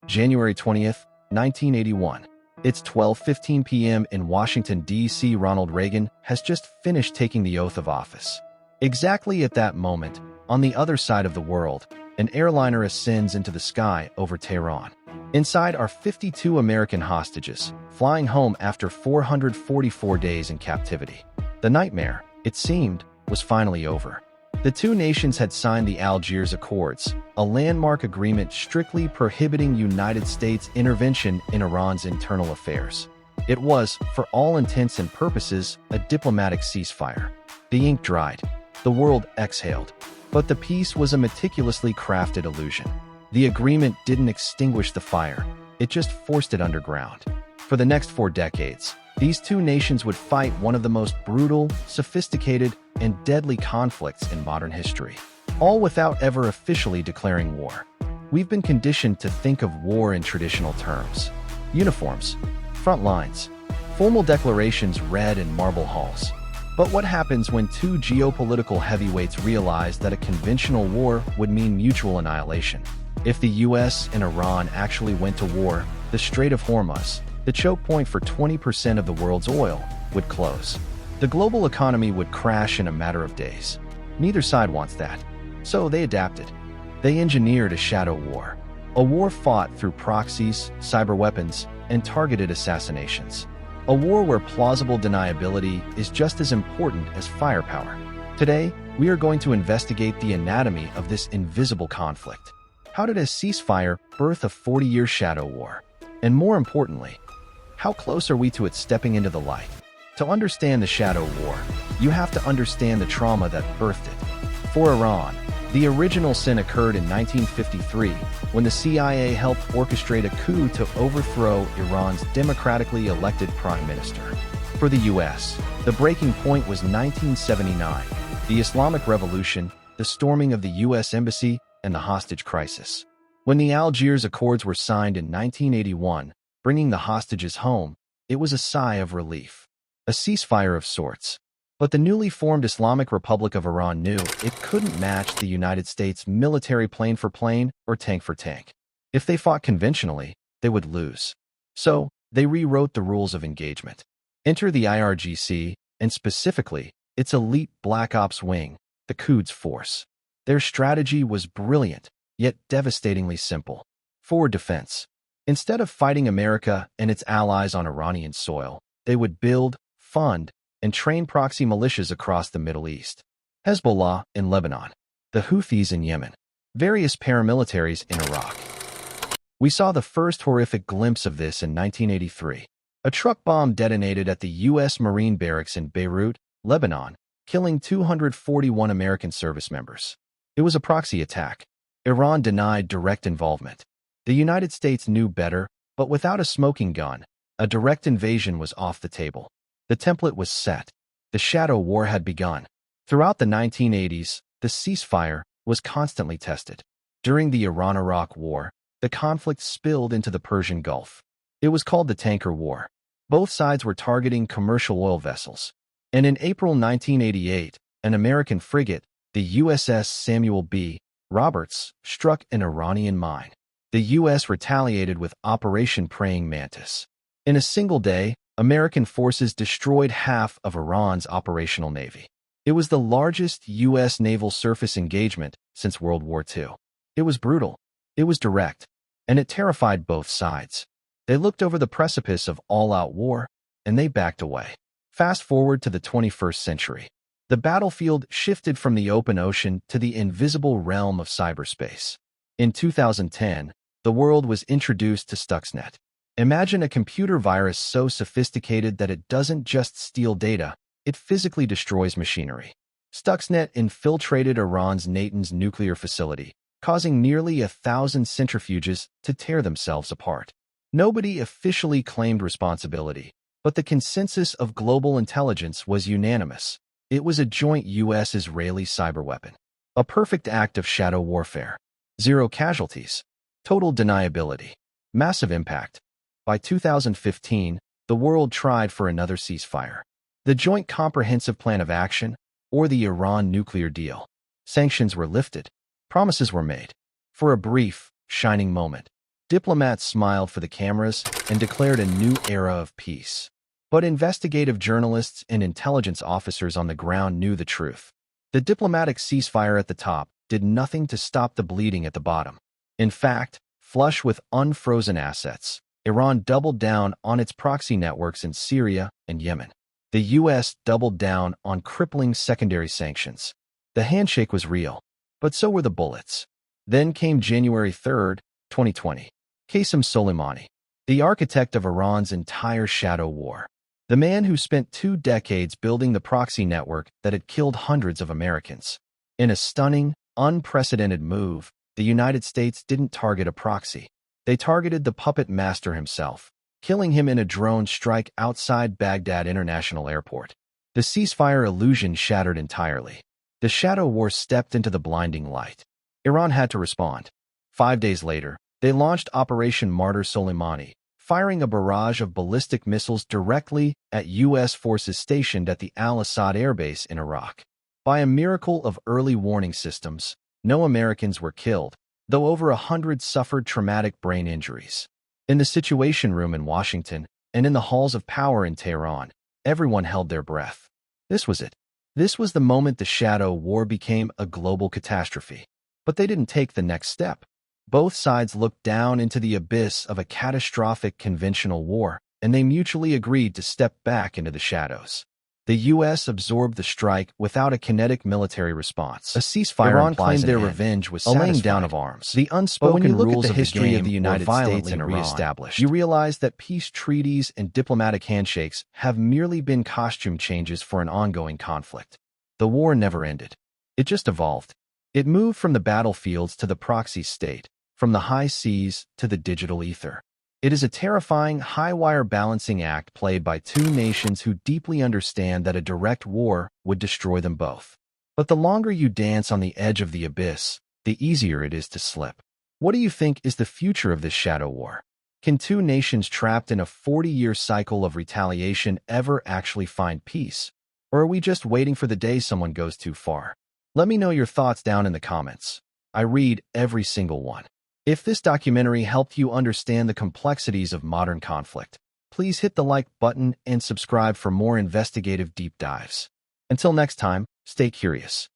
January 20th, 1981. It's 12:15 p.m. in Washington, D.C. Ronald Reagan has just finished taking the oath of office. Exactly at that moment, on the other side of the world, an airliner ascends into the sky over Tehran. Inside are 52 American hostages, flying home after 444 days in captivity. The nightmare, it seemed, was finally over. The two nations had signed the Algiers Accords, a landmark agreement strictly prohibiting United States intervention in Iran's internal affairs. It was, for all intents and purposes, a diplomatic ceasefire. The ink dried. The world exhaled. But the peace was a meticulously crafted illusion. The agreement didn't extinguish the fire. It just forced it underground. For the next 4 decades, these two nations would fight one of the most brutal, sophisticated, and deadly conflicts in modern history, all without ever officially declaring war. We've been conditioned to think of war in traditional terms: uniforms, front lines, formal declarations read in marble halls. But what happens when two geopolitical heavyweights realize that a conventional war would mean mutual annihilation? If the US and Iran actually went to war, the Strait of Hormuz, the choke point for 20% of the world's oil, would close. The global economy would crash in a matter of days. Neither side wants that. So they adapted. They engineered a shadow war. A war fought through proxies, cyber weapons, and targeted assassinations. A war where plausible deniability is just as important as firepower. Today, we are going to investigate the anatomy of this invisible conflict. How did a ceasefire birth a 40-year shadow war? And more importantly, how close are we to it stepping into the light? To understand the shadow war, you have to understand the trauma that birthed it. For Iran, the original sin occurred in 1953 when the CIA helped orchestrate a coup to overthrow Iran's democratically elected prime minister. For the US, the breaking point was 1979, the Islamic Revolution, the storming of the US Embassy, and the hostage crisis. When the Algiers Accords were signed in 1981, bringing the hostages home, it was a sigh of relief. A ceasefire of sorts. But the newly formed Islamic Republic of Iran knew it couldn't match the United States military plane for plane or tank for tank. If they fought conventionally, they would lose. So, they rewrote the rules of engagement. Enter the IRGC, and specifically, its elite Black Ops wing, the Quds force. Their strategy was brilliant, yet devastatingly simple. Forward defense. Instead of fighting America and its allies on Iranian soil, they would build, fund, and train proxy militias across the Middle East. Hezbollah in Lebanon, the Houthis in Yemen, various paramilitaries in Iraq. We saw the first horrific glimpse of this in 1983. A truck bomb detonated at the U.S. Marine barracks in Beirut, Lebanon, killing 241 American service members. It was a proxy attack. Iran denied direct involvement. The United States knew better, but without a smoking gun, a direct invasion was off the table. The template was set. The shadow war had begun. Throughout the 1980s, the ceasefire was constantly tested. During the Iran-Iraq War, the conflict spilled into the Persian Gulf. It was called the Tanker War. Both sides were targeting commercial oil vessels. And in April 1988, an American frigate, the USS Samuel B. Roberts, struck an Iranian mine. The U.S. retaliated with Operation Praying Mantis. In a single day, American forces destroyed half of Iran's operational navy. It was the largest U.S. naval surface engagement since World War II. It was brutal. It was direct. And it terrified both sides. They looked over the precipice of all-out war, and they backed away. Fast forward to the 21st century. The battlefield shifted from the open ocean to the invisible realm of cyberspace. In 2010, the world was introduced to Stuxnet. Imagine a computer virus so sophisticated that it doesn't just steal data, it physically destroys machinery. Stuxnet infiltrated Iran's Natanz nuclear facility, causing nearly 1,000 centrifuges to tear themselves apart. Nobody officially claimed responsibility, but the consensus of global intelligence was unanimous. It was a joint U.S.-Israeli cyber weapon. A perfect act of shadow warfare. Zero casualties. Total deniability. Massive impact. By 2015, the world tried for another ceasefire. The Joint Comprehensive Plan of Action, or the Iran nuclear deal. Sanctions were lifted. Promises were made. For a brief, shining moment. Diplomats smiled for the cameras and declared a new era of peace. But investigative journalists and intelligence officers on the ground knew the truth. The diplomatic ceasefire at the top did nothing to stop the bleeding at the bottom. In fact, flush with unfrozen assets, Iran doubled down on its proxy networks in Syria and Yemen. The U.S. doubled down on crippling secondary sanctions. The handshake was real, but so were the bullets. Then came January 3, 2020. Qasem Soleimani, the architect of Iran's entire shadow war. The man who spent 2 decades building the proxy network that had killed hundreds of Americans. In a stunning, unprecedented move, the United States didn't target a proxy. They targeted the puppet master himself, killing him in a drone strike outside Baghdad International Airport. The ceasefire illusion shattered entirely. The shadow war stepped into the blinding light. Iran had to respond. 5 days later, they launched Operation Martyr Soleimani, firing a barrage of ballistic missiles directly at U.S. forces stationed at the Al-Assad airbase in Iraq. By a miracle of early warning systems, no Americans were killed, though over 100 suffered traumatic brain injuries. In the Situation Room in Washington and in the halls of power in Tehran, everyone held their breath. This was it. This was the moment the shadow war became a global catastrophe. But they didn't take the next step. Both sides looked down into the abyss of a catastrophic conventional war, and they mutually agreed to step back into the shadows. The U.S. absorbed the strike without a kinetic military response. A ceasefire Iran claimed their revenge was a laying down of arms. The unspoken rules of the history of the United States and reestablished. You realize that peace treaties and diplomatic handshakes have merely been costume changes for an ongoing conflict. The war never ended. It just evolved. It moved from the battlefields to the proxy state, from the high seas to the digital ether. It is a terrifying high-wire balancing act played by 2 nations who deeply understand that a direct war would destroy them both. But the longer you dance on the edge of the abyss, the easier it is to slip. What do you think is the future of this shadow war? Can 2 nations trapped in a 40-year cycle of retaliation ever actually find peace? Or are we just waiting for the day someone goes too far? Let me know your thoughts down in the comments. I read every single one. If this documentary helped you understand the complexities of modern conflict, please hit the like button and subscribe for more investigative deep dives. Until next time, stay curious.